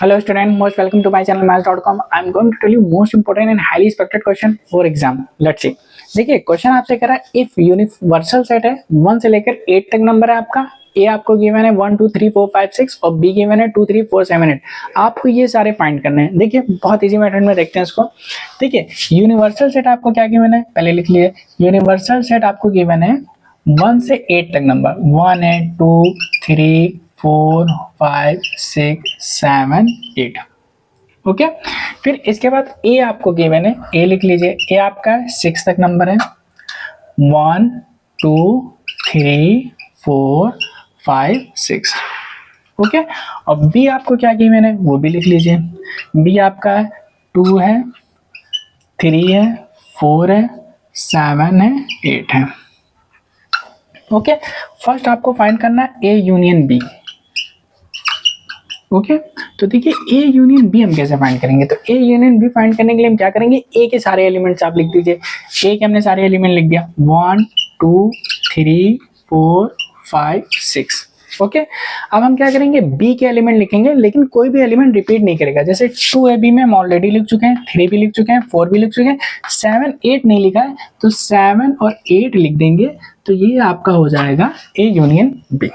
Hello student, most welcome to my channel maths.com. I am going to tell you most important and highly expected question for exam. Let's see. देखिए question आपसे कह रहा है if universal set है 1 से लेकर 8 तक number है आपका, ए आपको गिवन है 1 2 3 4 5 6 और बी गिवन है 2 3 4 7 8। आपको ये सारे फाइंड करने हैं। देखिए बहुत इजी मेथड में देखते हैं इसको। देखिए यूनिवर्सल सेट आपको क्या गिवन है, पहले लिख लिए। यूनिवर्सल सेट आपको गिवन है 1 से 8 तक नंबर, 1 है 2 3 4 5 6 7 8। ओके, फिर इसके बाद ए आपको गिवन है, ए लिख लीजिए। ए आपका 6 तक नंबर है, 1 2 3 4 5 6। ओके, और बी आपको क्या गिवन है वो भी लिख लीजिए। बी आपका 2 है 3 है 4 है 7 है 8 है। ओके, फर्स्ट आपको फाइंड करना है ए यूनियन बी। ओके, तो देखिए ए यूनियन बी हम कैसे फाइंड करेंगे। तो ए यूनियन बी फाइंड करने के लिए हम क्या करेंगे, ए के सारे एलिमेंट्स आप लिख दीजिए। ए के हमने सारे एलिमेंट लिख दिया, 1 2 3 4 5 6। ओके, अब हम क्या करेंगे, बी के एलिमेंट लिखेंगे, लेकिन कोई भी एलिमेंट रिपीट नहीं करेगा। जैसे 2 ए बी में हम ऑलरेडी लिख चुके हैं, 3 भी लिख चुके हैं, 4 भी लिख चुके हैं, 7 8 नहीं लिखा है, तो 7 और 8 लिख देंगे। तो ये आपका हो जाएगा A union B.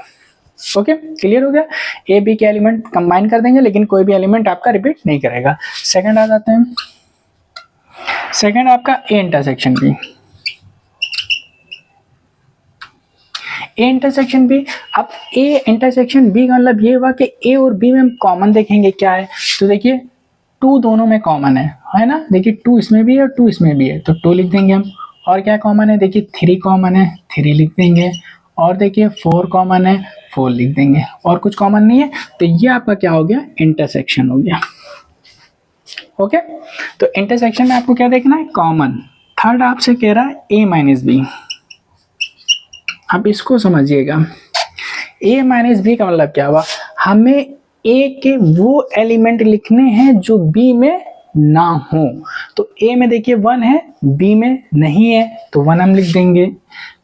Okay, clear हो गया। ए बी के एलिमेंट कंबाइन कर देंगे, लेकिन कोई भी एलिमेंट आपका रिपीट नहीं करेगा। सेकंड आ जाते हैं, सेकंड आपका A intersection B. A intersection B, अब ए इंटरसेक्शन बी का मतलब ये हुआ कि ए और बी में हम कॉमन देखेंगे क्या है। तो देखिए 2 दोनों में कॉमन है ना। देखिए 2 इसमें भी है और 2 इसमें भी है, तो 2 लिख देंगे हम। और क्या कॉमन है, देखिए 3 कॉमन है, 3 लिख देंगे। और देखिए 4 कॉमन है, 4 लिख देंगे। और कुछ कॉमन नहीं है, तो ये आपका क्या हो गया, इंटरसेक्शन हो गया। ओके, तो इंटरसेक्शन में आपको क्या देखना है, कॉमन। थर्ड आपसे कह रहा है ए माइनस बी। अब इसको समझिएगा, ए माइनस बी का मतलब क्या हुआ, हमें ए के वो एलिमेंट लिखने हैं जो बी में ना हो। तो ए में देखिए 1 है, बी में नहीं है, तो 1 हम लिख देंगे।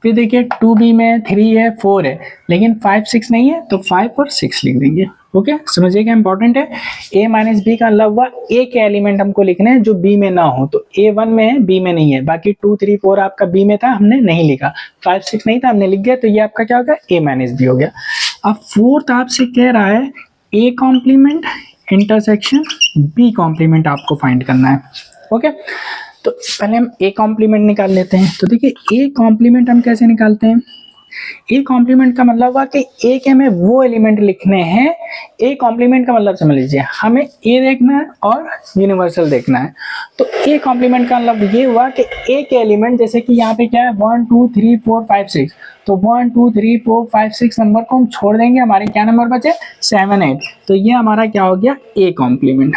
फिर देखिए 2b में 3 है 4 है, लेकिन 5 6 नहीं है, तो 5 और 6 लिख देंगे। ओके, समझिएगा इंपॉर्टेंट है। ए माइनस बी का मतलब हुआ ए के एलिमेंट हमको लिखने हैं जो बी में ना हो। तो ए 1 में है, बी में नहीं है। बाकी 2 3 4 आपका बी में था, हमने नहीं लिखा। 5 6 नहीं था, हमने लिख दिया। तो ये आपका क्या हो गया, ए माइनस बी हो गया। अब फोर्थ आपसे कह रहा है A complement intersection B complement आपको फाइंड करना है। ओके, तो पहले हम ए कॉम्प्लीमेंट निकाल लेते हैं। तो देखिए ए कॉम्प्लीमेंट हम कैसे निकालते हैं, ए कॉम्प्लीमेंट का मतलब हुआ कि ए के हमें वो एलिमेंट लिखने हैं। ए कॉम्प्लीमेंट का मतलब समझ लीजिए, हमें ए देखना है और यूनिवर्सल देखना है। तो ए कॉम्प्लीमेंट का मतलब ये हुआ कि ए के एलिमेंट, जैसे कि यहाँ पे क्या है 1 2 3 4 5 6, तो 1 2 3 4 5 6 नंबर को हम छोड़ देंगे, हमारे क्या नंबर बचे 7 8। तो ये हमारा क्या हो गया, ए कॉम्प्लीमेंट।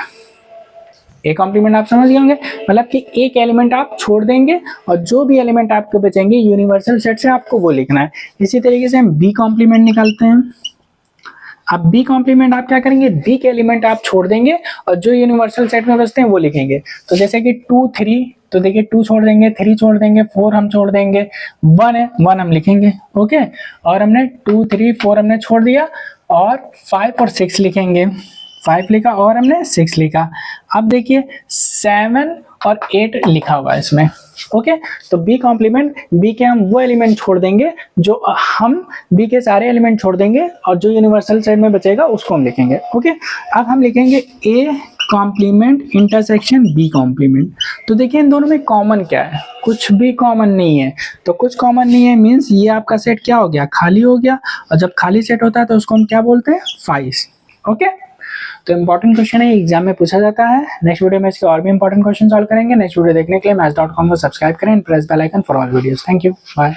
ए कॉम्प्लीमेंट आप समझ गए होंगे, मतलब कि एक एलिमेंट आप छोड़ देंगे और जो भी एलिमेंट आपके बचेंगे यूनिवर्सल सेट से आपको वो लिखना है। इसी तरीके से हम बी कॉम्प्लीमेंट निकालते हैं। अब बी कॉम्प्लीमेंट आप क्या करेंगे, बी के एलिमेंट आप छोड़ देंगे और जो यूनिवर्सल सेट में बचते हैं वो लिखेंगे। तो जैसे कि 2 3, तो देखिए 2 छोड़ देंगे, 3 छोड़ देंगे, 4 हम छोड़ देंगे, 1 है 1 हम लिखेंगे। ओके, और हमने 2 3 4 हमने छोड़ दिया, और 5 और 6 लिखेंगे। 5 लिखा और हमने 6 लिखा। अब देखिए 7 और 8 लिखा हुआ है इसमें। ओके, तो बी कॉम्प्लीमेंट, बी के हम वो एलिमेंट छोड़ देंगे जो हम बी के सारे एलिमेंट छोड़ देंगे और जो यूनिवर्सल सेट में बचेगा उसको हम लिखेंगे। ओके, अब हम लिखेंगे A complement intersection B complement. तो देखिए इन दोनों में कॉमन क्या है, कुछ भी कॉमन नहीं है। तो कुछ कॉमन नहीं है मीन्स ये आपका सेट क्या हो गया, खाली हो गया। और जब खाली सेट होता है तो उसको हम क्या बोलते हैं, फाइस। ओके, तो इंपॉर्टेंट क्वेश्चन है, एग्जाम में पूछा जाता है। नेक्स्ट वीडियो में इसके और भी इंपॉर्टेंट क्वेश्चन सॉल्व करेंगे। नेक्स्ट वीडियो देखने के लिए maths.com को सब्सक्राइब करें, press bell icon for all videos. Thank you, bye.